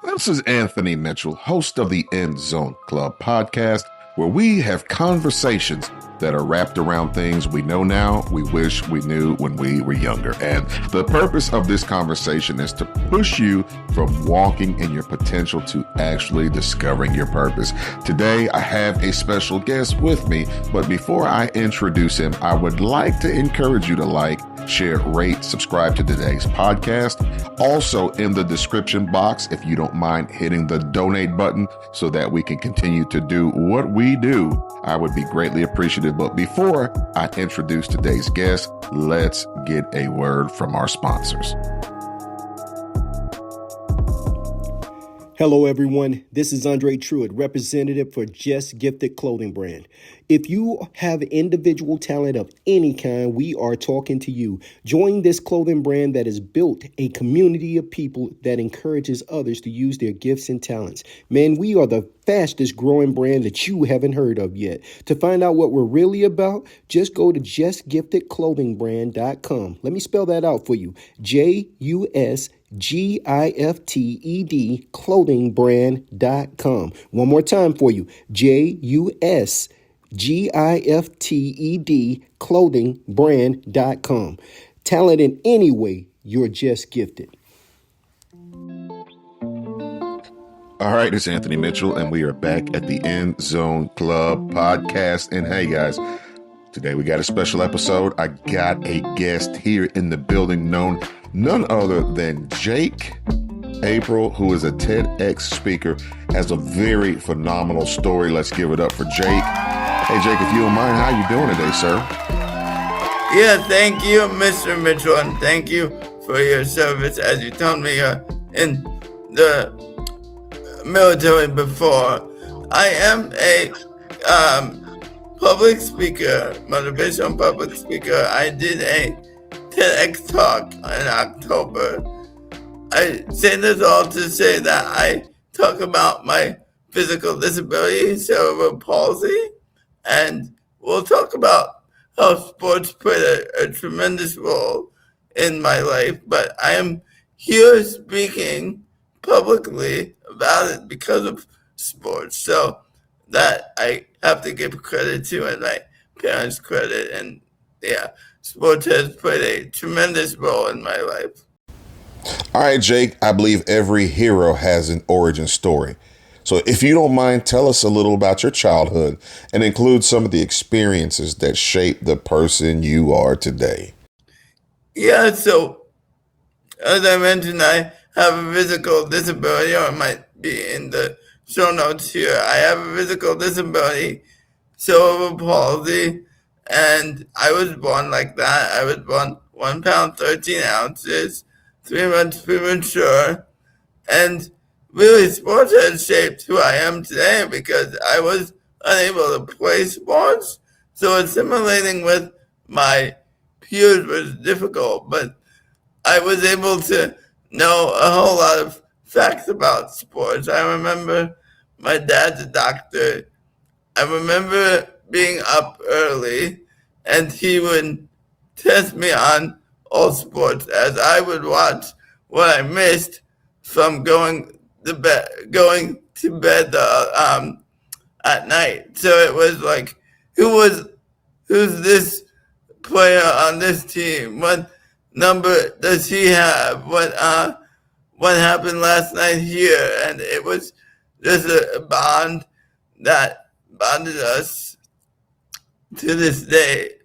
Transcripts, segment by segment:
This is Anthony Mitchell, host of the Endzone Club Podcast, where we have conversations that are wrapped around things we know now, we wish we knew when we were younger. And the purpose of this conversation is to push you from walking in your potential to actually discovering your purpose. Today, I have a special guest with me, but before I introduce him, I would like to encourage you to like, share, rate, subscribe to today's podcast. Also in the description box, if you don't mind hitting the donate button so that we can continue to do what we do, I would be greatly appreciative. But before I introduce today's guest, let's get a word from our sponsors. Hello, everyone. This is Andre Truitt, representative for Just Gifted Clothing Brand. If you have individual talent of any kind, we are talking to you. Join this clothing brand that has built a community of people that encourages others to use their gifts and talents. Man, we are the fastest growing brand that you haven't heard of yet. To find out what we're really about, just go to justgiftedclothingbrand.com. Let me spell that out for you. JUSGIFTED clothingbrand.com. One more time for you. JUSGIFTED clothingbrand.com. Talent in any way, you're just gifted. All right, it's Anthony Mitchell, and we are back at the Endzone Club Podcast. And hey, guys, today we got a special episode. I got a guest here in the building, none other than Jake April, who is a TEDx speaker, has a very phenomenal story. Let's give it up for Jake. Hey, Jake, if you don't mind, how you doing today, sir? Yeah, thank you, Mr. Mitchell, and thank you for your service. As you told me in the military before, I am a public speaker, motivational public speaker. I did a TEDx talk in October. I say this all to say that I talk about my physical disability, cerebral palsy, and we'll talk about how sports played a tremendous role in my life. But I am here speaking publicly about it because of sports. So that I have to give credit to, and my parents credit. And yeah, sports has played a tremendous role in my life. All right, Jake, I believe every hero has an origin story. So if you don't mind, tell us a little about your childhood and include some of the experiences that shaped the person you are today. Yeah, so as I mentioned, I have a physical disability, or it might be in the show notes here. I have a physical disability, cerebral palsy, and I was born like that. I was born 1 pound, 13 ounces, 3 months premature, and really sports has shaped who I am today because I was unable to play sports. So assimilating with my peers was difficult, but I was able to know a whole lot of facts about sports. I remember my dad's a doctor. I remember being up early and he would test me on all sports as I would watch what I missed from going to bed at night. So it was like, who's this player on this team? What number does he have? What happened last night here? And it was just a bond that bonded us to this day.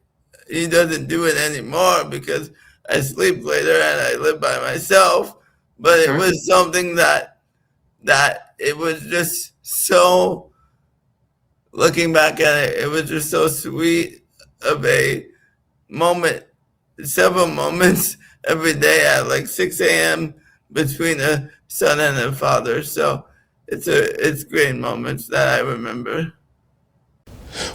He doesn't do it anymore because I sleep later and I live by myself. But it was something that it was just so, looking back at it, it was just so sweet of a moment, several moments every day at like 6 a.m. between a son and a father. So it's great moments that I remember.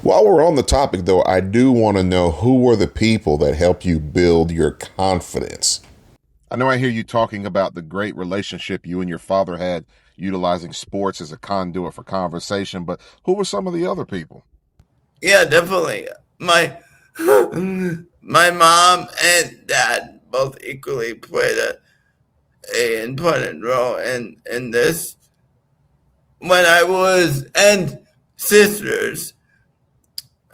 While we're on the topic, though, I do want to know who were the people that helped you build your confidence. I know I hear you talking about the great relationship you and your father had utilizing sports as a conduit for conversation, but who were some of the other people? Yeah, definitely. My mom and dad both equally played an important role in this. When I was, and sisters,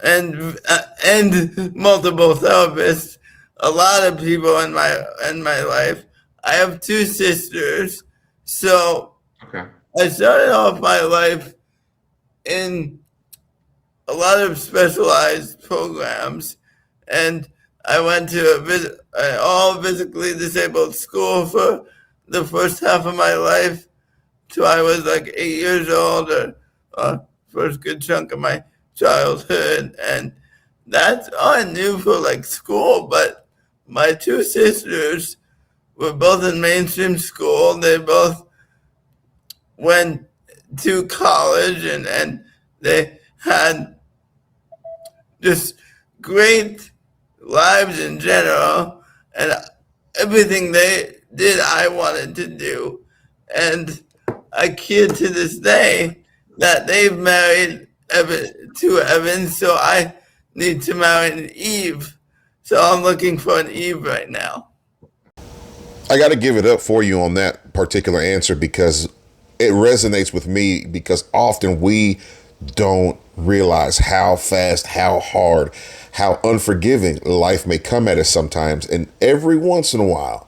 and multiple therapists, a lot of people in my life. I have two sisters, so Okay. I started off my life in a lot of specialized programs, and I went to an all physically disabled school for the first half of my life till I was like 8 years old, or first good chunk of my childhood, and that's all I knew for like school. But my two sisters were both in mainstream school. They both went to college, and they had just great lives in general, and everything they did I wanted to do. And I kid to this day that they've married Evan, so I need to marry an Eve. So I'm looking for an Eve right now. I got to give it up for you on that particular answer because it resonates with me, because often we don't realize how fast, how hard, how unforgiving life may come at us sometimes. And every once in a while,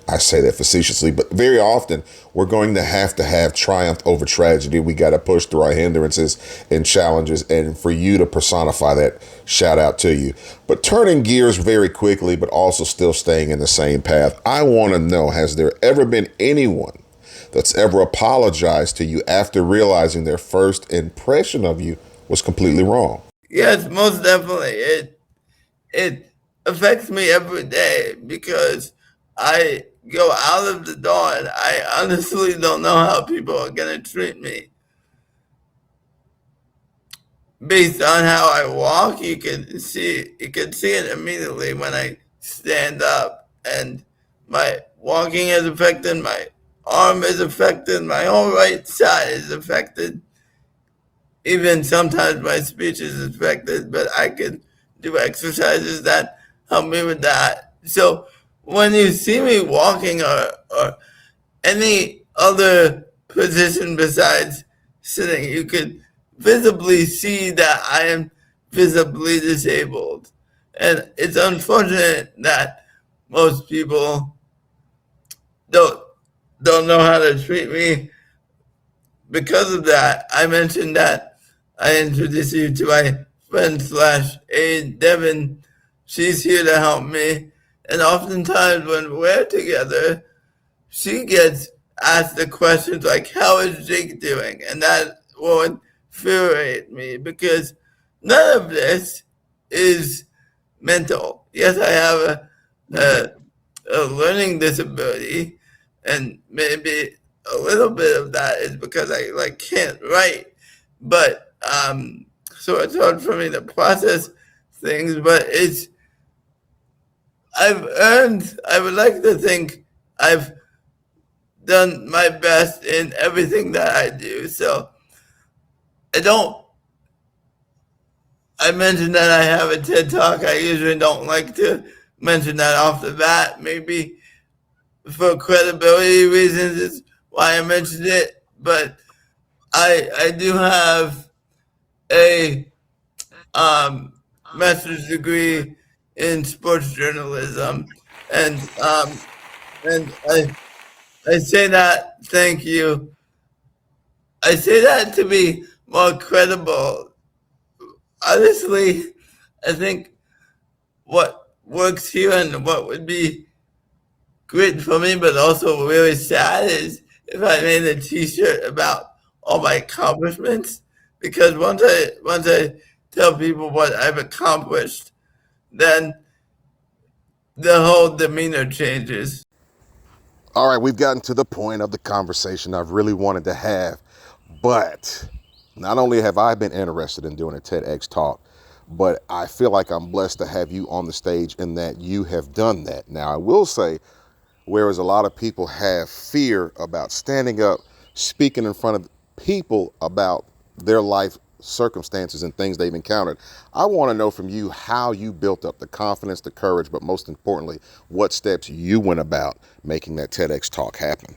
I say that facetiously, but very often we're going to have triumph over tragedy. We got to push through our hindrances and challenges. And for you to personify that, shout out to you. But turning gears very quickly, but also still staying in the same path, I want to know, has there ever been anyone that's ever apologized to you after realizing their first impression of you was completely wrong? Yes, most definitely. It affects me every day because I go out of the door and I honestly don't know how people are gonna treat me. Based on how I walk, you can see it immediately when I stand up, and my walking is affected, my arm is affected, my whole right side is affected. Even sometimes my speech is affected, but I can do exercises that help me with that. So when you see me walking, or any other position besides sitting, you could visibly see that I am visibly disabled. And it's unfortunate that most people don't don't know how to treat me because of that. I mentioned that I introduced you to my friend slash aide, Devin. She's here to help me. And oftentimes when we're together, she gets asked the questions like, how is Jake doing? And that will infuriate me because none of this is mental. Yes, I have a learning disability, and maybe a little bit of that is because I like can't write. But so it's hard for me to process things. But I would like to think I've done my best in everything that I do. So I don't. I mentioned that I have a TED Talk. I usually don't like to mention that off the bat. Maybe for credibility reasons is why I mentioned it. But I do have a master's degree in sports journalism, and I say that, thank you. I say that to be more credible. Honestly, I think what works here and what would be great for me, but also really sad, is if I made a T-shirt about all my accomplishments. Because once I tell people what I've accomplished, then the whole demeanor changes. All right, we've gotten to the point of the conversation I've really wanted to have, but not only have I been interested in doing a TEDx talk, but I feel like I'm blessed to have you on the stage and that you have done that. Now, I will say, whereas a lot of people have fear about standing up, speaking in front of people about their life circumstances and things they've encountered. I want to know from you how you built up the confidence, the courage, but most importantly, what steps you went about making that TEDx talk happen.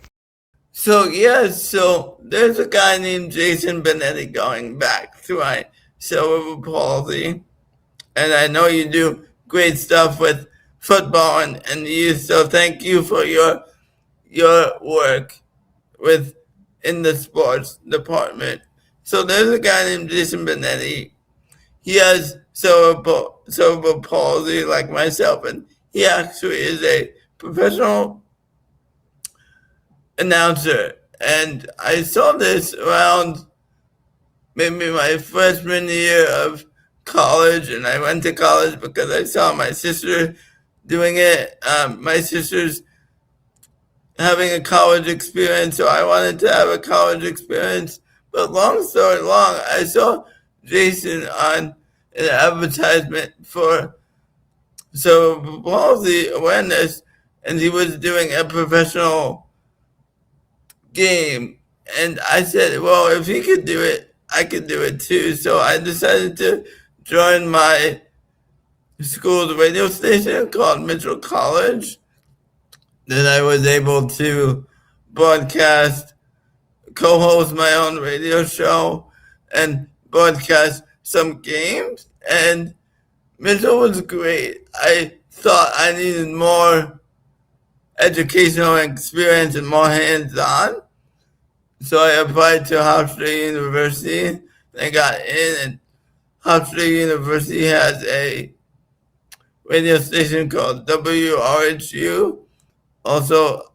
So there's a guy named Jason Benetti, going back to my cerebral palsy. And I know you do great stuff with football and youth. So thank you for your work in the sports department. So there's a guy named Jason Benetti. He has cerebral palsy like myself, and he actually is a professional announcer. And I saw this around maybe my freshman year of college, and I went to college because I saw my sister doing it. My sister's having a college experience, so I wanted to have a college experience. But long story long, I saw Jason on an advertisement for cerebral palsy awareness, and he was doing a professional game. And I said, well, if he could do it, I could do it too. So I decided to join my school's radio station called Mitchell College. Then I was able to broadcast, co-host my own radio show, and broadcast some games. And Mitchell was great. I thought I needed more educational experience and more hands-on. So I applied to Hofstra University. I got in, and Hofstra University has a radio station called WRHU, also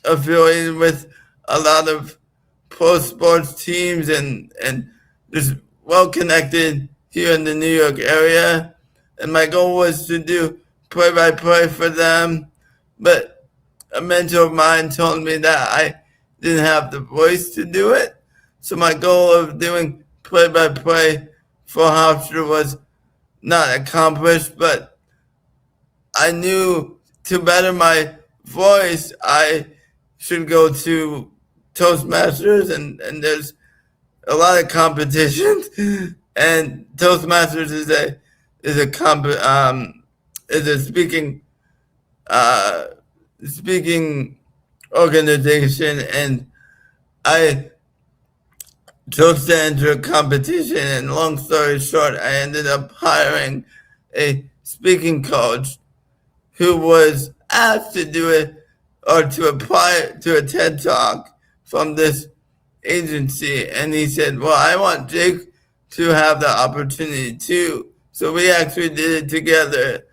affiliated with a lot of pro sports teams and just well connected here in the New York area. And my goal was to do play-by-play for them, but a mentor of mine told me that I didn't have the voice to do it. So my goal of doing play-by-play for Hofstra was not accomplished, but I knew to better my voice, I should go to Toastmasters, and there's a lot of competition. And Toastmasters is a speaking organization, and I chose to enter a competition. And long story short, I ended up hiring a speaking coach who was asked to do it or to apply to a TED Talk from this agency. And he said, well, I want Jake to have the opportunity too. So we actually did it together.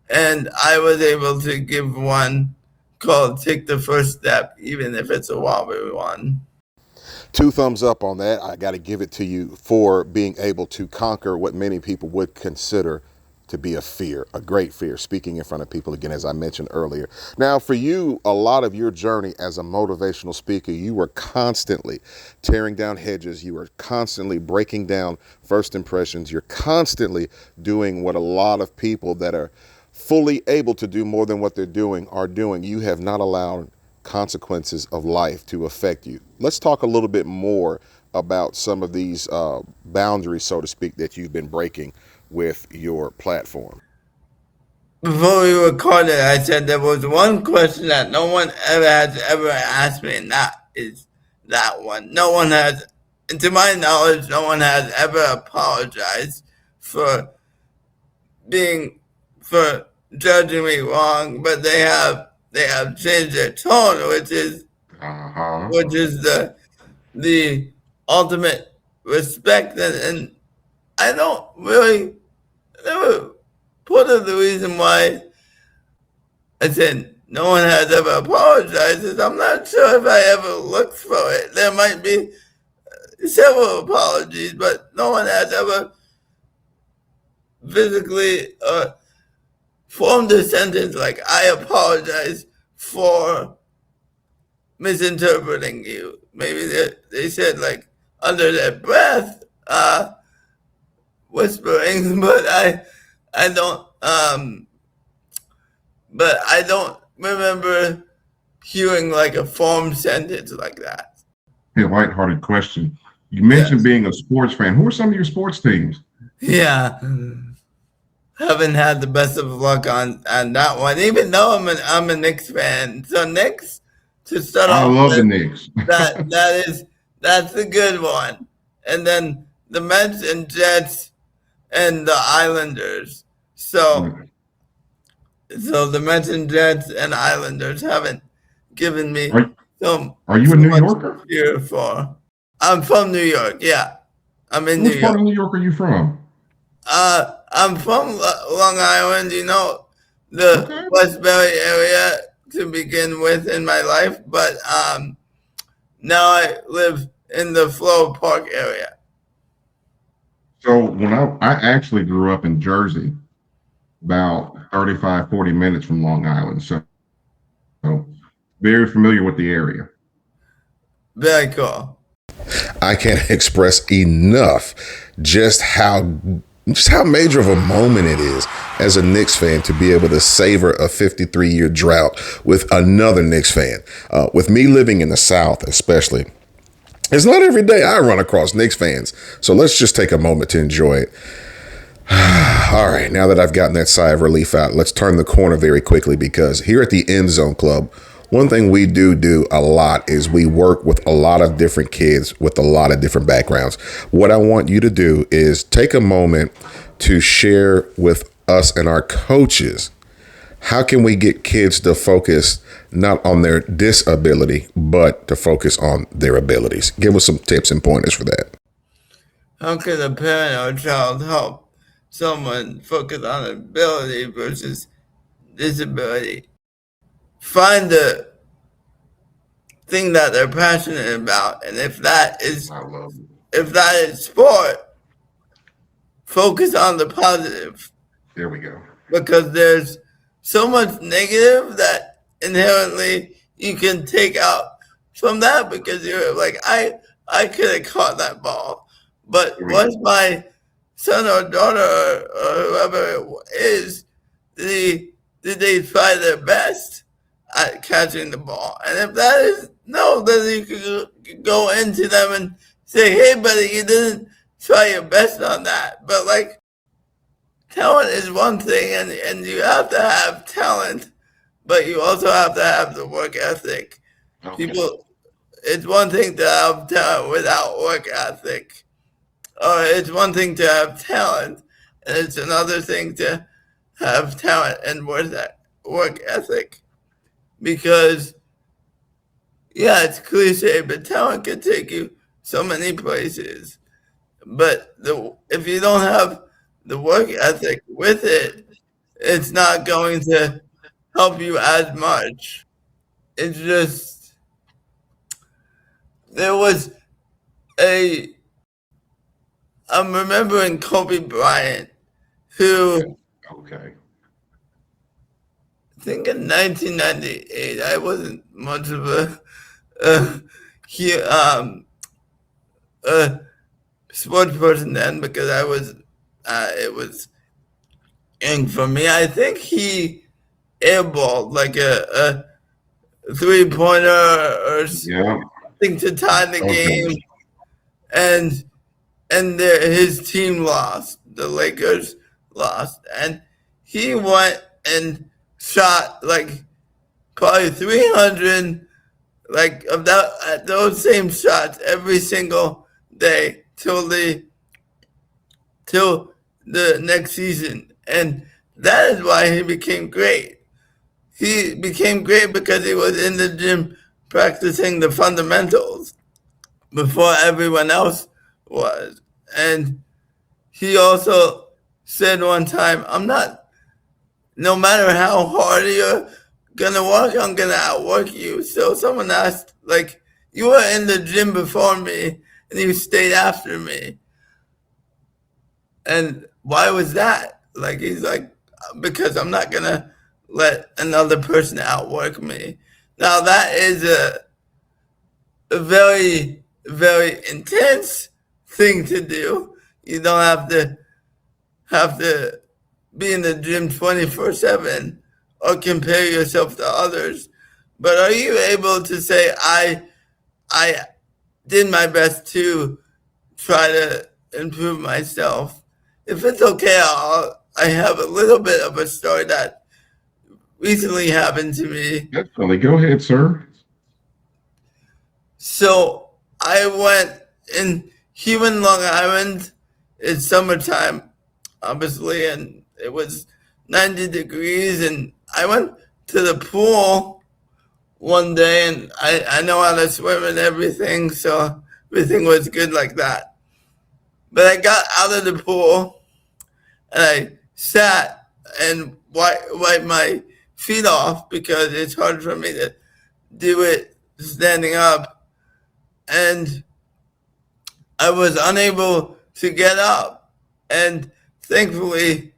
And I was able to give one called Take the First Step, even if it's a wobbly one. 2 thumbs up on that. I got to give it to you for being able to conquer what many people would consider to be a fear, a great fear, speaking in front of people, again, as I mentioned earlier. Now, for you, a lot of your journey as a motivational speaker, you were constantly tearing down hedges. You were constantly breaking down first impressions. You're constantly doing what a lot of people that are fully able to do more than what they're doing are doing. You have not allowed consequences of life to affect you. Let's talk a little bit more about some of these boundaries, so to speak, that you've been breaking with your platform. Before we recorded, I said there was one question that no one has ever asked me, and that is that one. No one has, to my knowledge, no one has ever apologized for judging me wrong, but they have changed their tone, which is the ultimate respect, and I don't really never part of the reason why I said no one has ever apologized is I'm not sure if I ever looked for it. There might be several apologies, but no one has ever physically formed a sentence like, I apologize for misinterpreting you. Maybe they said, like, under their breath, whispering, but I don't remember hearing like a formed sentence like that. Hey, lighthearted question. You mentioned being a sports fan. Who are some of your sports teams? Yeah. Haven't had the best of luck on that one, even though I'm a Knicks fan. So Knicks, to start I off love the with, Knicks. that's a good one. And then the Mets and Jets and the Islanders. So the Mets and Jets and Islanders haven't given me so Are you a New much Yorker? to cheer for. I'm from New York. Yeah, I'm in New Which York. part of New York are you from? I'm from Long Island, the Westbury area to begin with in my life, but now I live in the Flow Park area. So when I actually grew up in Jersey, about 35, 40 minutes from Long Island. So very familiar with the area. Very cool. I can't express enough just how major of a moment it is as a Knicks fan to be able to savor a 53-year drought with another Knicks fan. With me living in the South, especially, it's not every day I run across Knicks fans. So let's just take a moment to enjoy it. All right, now that I've gotten that sigh of relief out, let's turn the corner very quickly, because here at the Endzone Club, one thing we do a lot is we work with a lot of different kids with a lot of different backgrounds. What I want you to do is take a moment to share with us and our coaches, how can we get kids to focus not on their disability, but to focus on their abilities? Give us some tips and pointers for that. How can a parent or child help someone focus on ability versus disability? Find the thing that they're passionate about, and if that is sport, focus on the positive. There we go. Because there's so much negative that inherently you can take out from that, because you're like, I could have caught that ball, but once my son or daughter or whoever it is, did they try their best at catching the ball? And if that is no, then you could go into them and say, hey, buddy, you didn't try your best on that. But like, talent is one thing, and you have to have talent, but you also have to have the work ethic. Okay. It's one thing to have talent without work ethic. Or it's one thing to have talent, and it's another thing to have talent and work ethic. Because, yeah, it's cliche, but talent can take you so many places. But if you don't have the work ethic with it, it's not going to help you as much. It's just, there was I'm remembering Kobe Bryant, who, I think in 1998, I wasn't much of a sports person then, because it was young for me. I think he airballed like a 3-pointer or something to tie the game, and his team lost. The Lakers lost, and he went and shot like probably 300 like of those same shots every single day till the next season. And that is why he became great. He became great because he was in the gym practicing the fundamentals before everyone else was. And he also said one time, no matter how hard you're gonna work, I'm gonna outwork you. So someone asked, like, you were in the gym before me and you stayed after me. And why was that? Like, he's like, because I'm not gonna let another person outwork me. Now that is a very, very intense thing to do. You don't have to be in the gym 24/7 or compare yourself to others. But are you able to say, I did my best to try to improve myself. If it's okay, I have a little bit of a story that recently happened to me. Definitely. Go ahead, sir. So I went here in Long Island. It's summertime, obviously, and it was 90 degrees. And I went to the pool one day, and I know how to swim and everything, so everything was good like that. But I got out of the pool, and I sat and wiped my feet off because it's hard for me to do it standing up. And I was unable to get up. And thankfully,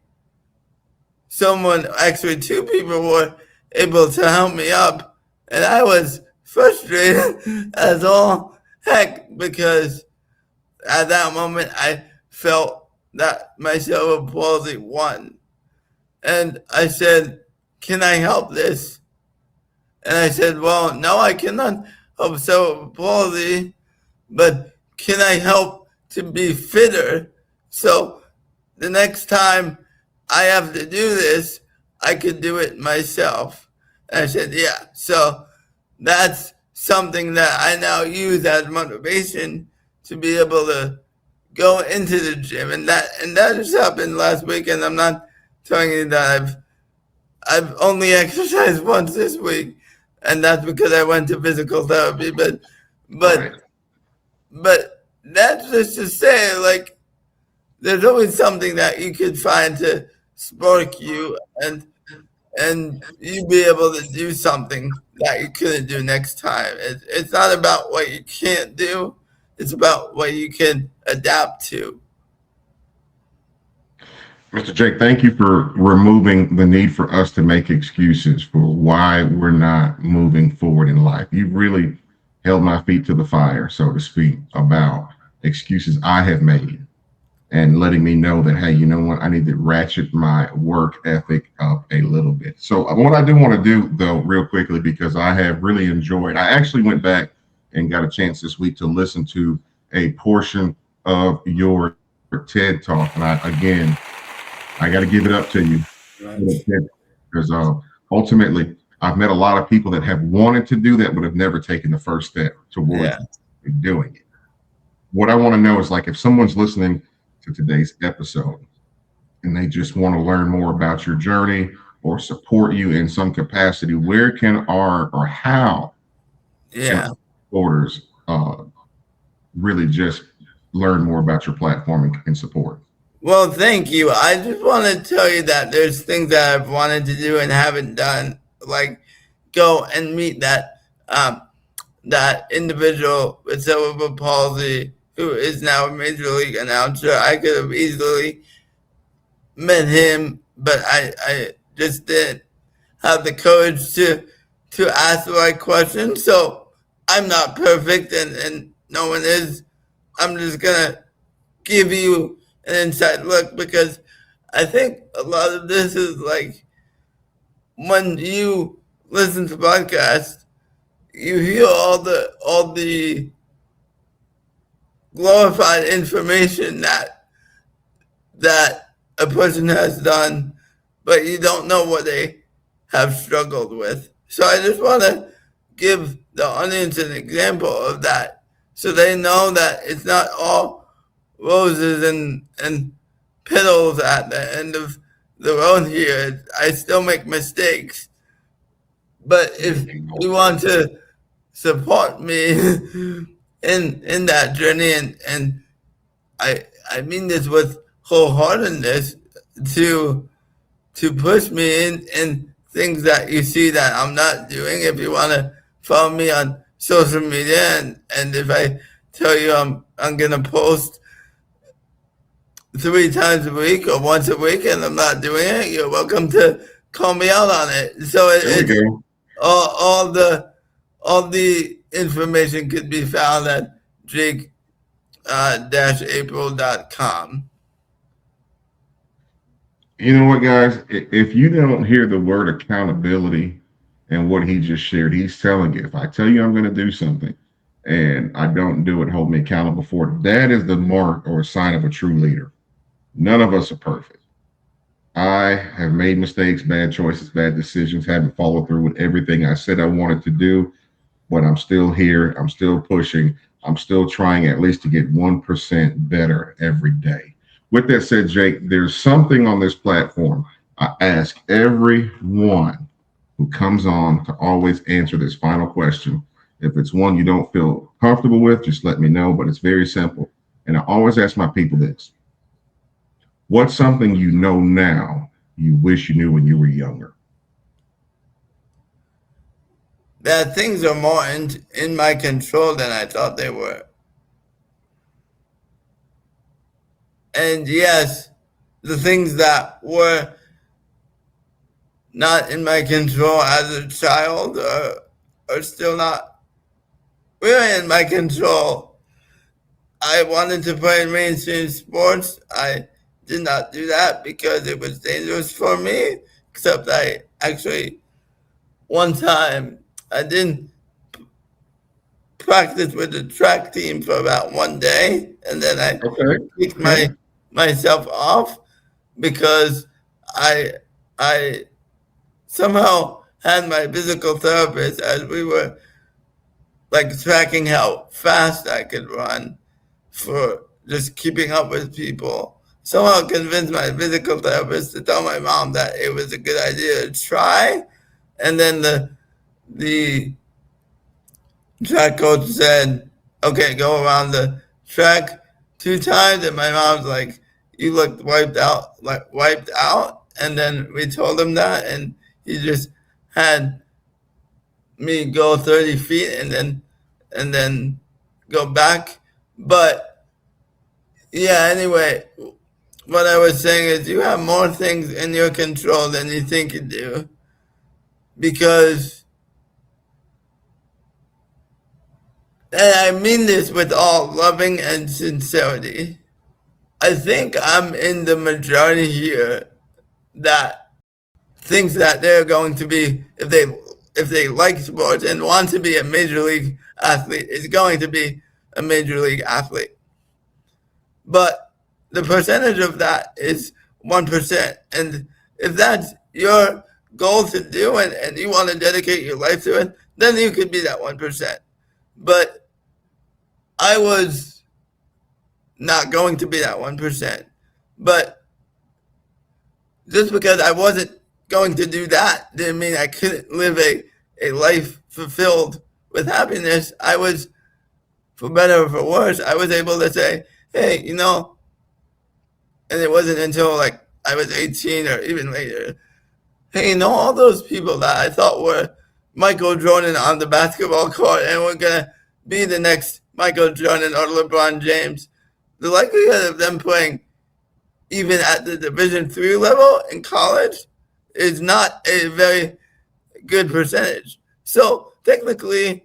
actually 2 people were able to help me up. And I was frustrated as all heck because at that moment I felt that my cerebral palsy won. And I said, "Can I help this?" And I said, "Well, no, I cannot help cerebral palsy, but can I help to be fitter? So the next time I have to do this, I could do it myself." And I said, "Yeah." So that's something that I now use as motivation to be able to go into the gym. And that just happened last week. And I'm not telling you that I've only exercised once this week, and that's because I went to physical therapy. But that's just to say, like, there's always something that you could find to spark you, and you be able to do something that you couldn't do next time. It's not about what you can't do; it's about what you can adapt to. Mr. Jake, thank you for removing the need for us to make excuses for why we're not moving forward in life. You've really held my feet to the fire, so to speak, about excuses I have made and letting me know that, hey, you know what, I need to ratchet my work ethic up a little bit. So what I do want to do, though, real quickly, because I have really enjoyed, I actually went back and got a chance this week to listen to a portion of your TED Talk. And I got to give it up to you, because ultimately I've met a lot of people that have wanted to do that but have never taken the first step towards doing it. What I want to know is, like, if someone's listening to today's episode and they just want to learn more about your journey or support you in some capacity, where can how supporters really just learn more about your platform and support? Well, thank you. I just want to tell you that there's things that I've wanted to do and haven't done, like go and meet that individual with cerebral palsy who is now a major league announcer. I could have easily met him, but I just didn't have the courage to ask the right questions. So I'm not perfect, and no one is. I'm just gonna give you an inside look, because I think a lot of this is like when you listen to podcasts, you hear all the glorified information that a person has done, but you don't know what they have struggled with. So I just want to give the audience an example of that, so they know that it's not all roses and petals at the end of the road here. I still make mistakes. But if you want to support me in that journey, and I mean this with wholeheartedness, to push me in things that you see that I'm not doing. If you want to follow me on social media, and if I tell you I'm gonna post 3 times a week or once a week and I'm not doing it, you're welcome to call me out on it. So it's all the information could be found at jake-april.com. You know what, guys? If you don't hear the word accountability and what he just shared, he's telling you, if I tell you I'm going to do something, and I don't do it, hold me accountable for it. That is the mark or a sign of a true leader. None of us are perfect. I have made mistakes, bad choices, bad decisions, haven't followed through with everything I said I wanted to do, but I'm still here. I'm still pushing. I'm still trying at least to get 1% better every day. With that said, Jake, there's something on this platform I ask everyone who comes on to always answer this final question. If it's one you don't feel comfortable with, just let me know, but it's very simple. And I always ask my people this: what's something you know now you wish you knew when you were younger? That things are more in my control than I thought they were. And yes, the things that were not in my control as a child are still not really in my control. I wanted to play mainstream sports. I did not do that because it was dangerous for me, except I actually, one time, I didn't practice with the track team for about one day, and then I kicked myself off because I I somehow had my physical therapist, as we were like tracking how fast I could run for just keeping up with people. Somehow convinced my physical therapist to tell my mom that it was a good idea to try, and then the track coach said, "Okay, go around the track 2 times," and my mom's like, "You looked wiped out, like wiped out." And then we told him that, and he just had me go 30 feet and then go back. But yeah, anyway, what I was saying is you have more things in your control than you think you do, because, and I mean this with all loving and sincerity, I think I'm in the majority here that thinks that they're going to be, if they like sports and want to be a major league athlete, is going to be a major league athlete. But the percentage of that is 1%. And if that's your goal to do, and you want to dedicate your life to it, then you could be that 1%. But I was not going to be that 1%. But just because I wasn't going to do that didn't mean I couldn't live a life fulfilled with happiness. I was, for better or for worse, I was able to say, hey, you know, and it wasn't until like I was 18 or even later, hey, you know, all those people that I thought were Michael Jordan on the basketball court and were going to be the next Michael Jordan or LeBron James, the likelihood of them playing even at the Division III level in college is not a very good percentage. So technically,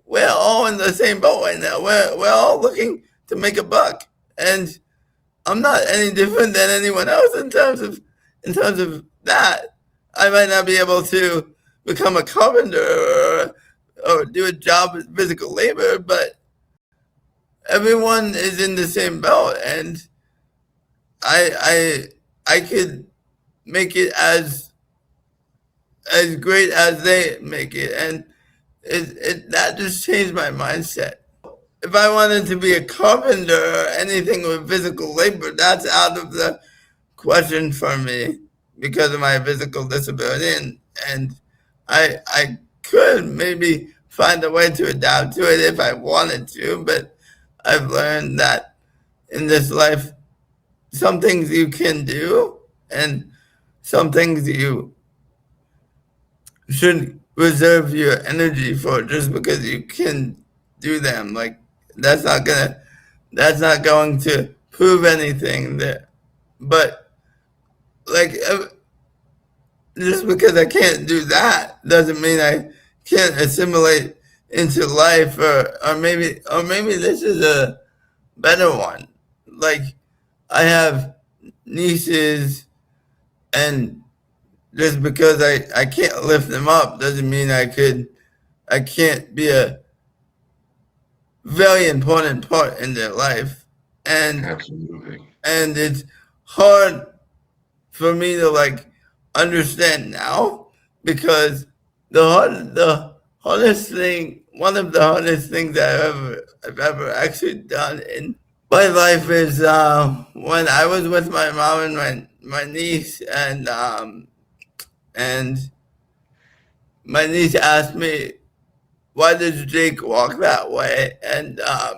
we're all in the same boat right now. We're all looking to make a buck, and I'm not any different than anyone else in terms of that. I might not be able to become a carpenter or do a job with physical labor, but everyone is in the same boat, and I could make it as great as they make it, and that just changed my mindset. If I wanted to be a carpenter or anything with physical labor, that's out of the question for me because of my physical disability, and I could maybe find a way to adapt to it if I wanted to, but I've learned that in this life, some things you can do and some things you should reserve your energy for just because you can do them. Like that's not going to prove anything there. But like just because I can't do that doesn't mean I can't assimilate into life, or maybe this is a better one. Like I have nieces, and just because I can't lift them up doesn't mean I can't be a very important part in their life. And Absolutely. and it's hard for me to like understand now, because the hardest thing, one of the hardest things I've ever actually done in my life is when I was with my mom and my niece, and my niece asked me, why does Jake walk that way? And I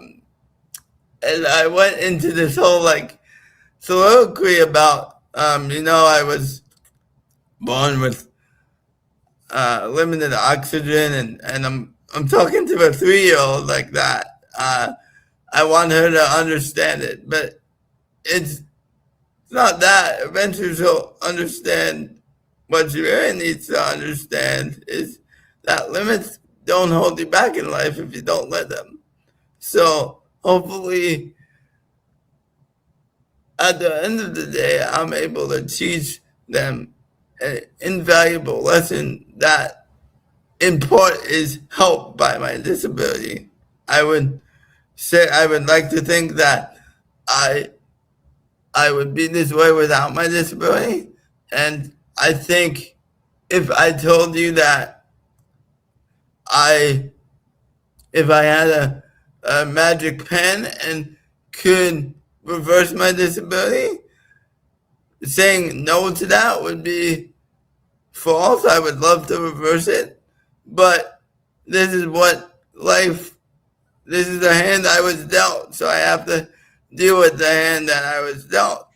went into this whole like soliloquy about I was born with limited oxygen, and I'm talking to a 3-year-old like that. I want her to understand it, but it's not that. Eventually she'll understand. What she really needs to understand is that limits don't hold you back in life if you don't let them. So hopefully at the end of the day, I'm able to teach them an invaluable lesson that in part is helped by my disability. I would like to think that I would be this way without my disability. And I think if I told you that if I had a magic pen and could reverse my disability, saying no to that would be false. I would love to reverse it, but this is what life, this is the hand I was dealt, so I have to deal with the hand that I was dealt.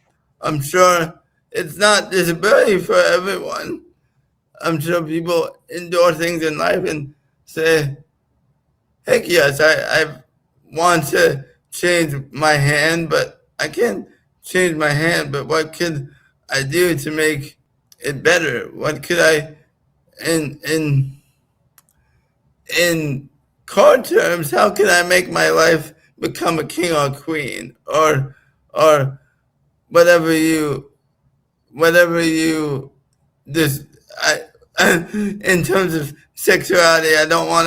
I'm sure it's not disability for everyone. I'm sure people endure things in life and say, heck yes, I want to change my hand, but I can't change my hand. But what could I do to make it better? What could I, in card terms, how can I make my life become a king or queen, or whatever you just in terms of sexuality, I don't want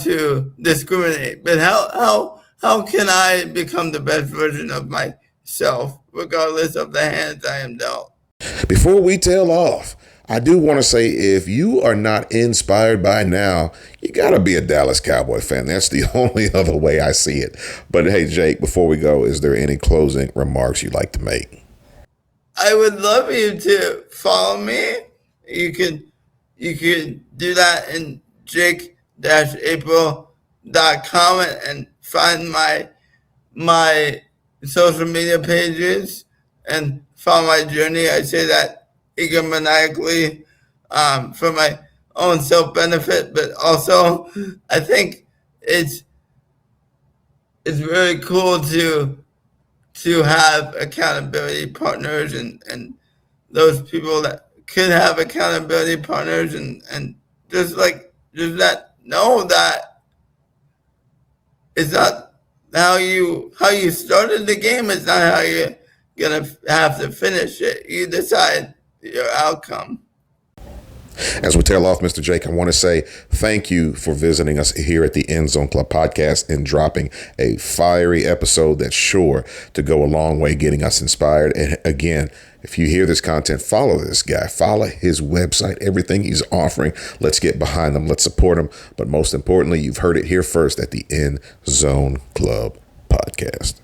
to discriminate, but how can I become the best version of myself regardless of the hands I am dealt? Before we tail off, I do want to say, if you are not inspired by now, you got to be a Dallas Cowboy fan. That's the only other way I see it. But hey, Jake, before we go, is there any closing remarks you'd like to make? I would love you to follow me. You can do that in jake-april.com and find my social media pages and follow my journey. I say that egomaniacally for my own self-benefit, but also I think it's really cool to have accountability partners and those people that could have accountability partners and just that know that it's not how you started the game, it's not how you're gonna have to finish it. You decide your outcome. As we tail off, Mr. Jake, I want to say thank you for visiting us here at the Endzone Club Podcast and dropping a fiery episode that's sure to go a long way getting us inspired. And again, if you hear this content, follow this guy, follow his website, everything he's offering. Let's get behind him. Let's support him. But most importantly, you've heard it here first at the Endzone Club Podcast.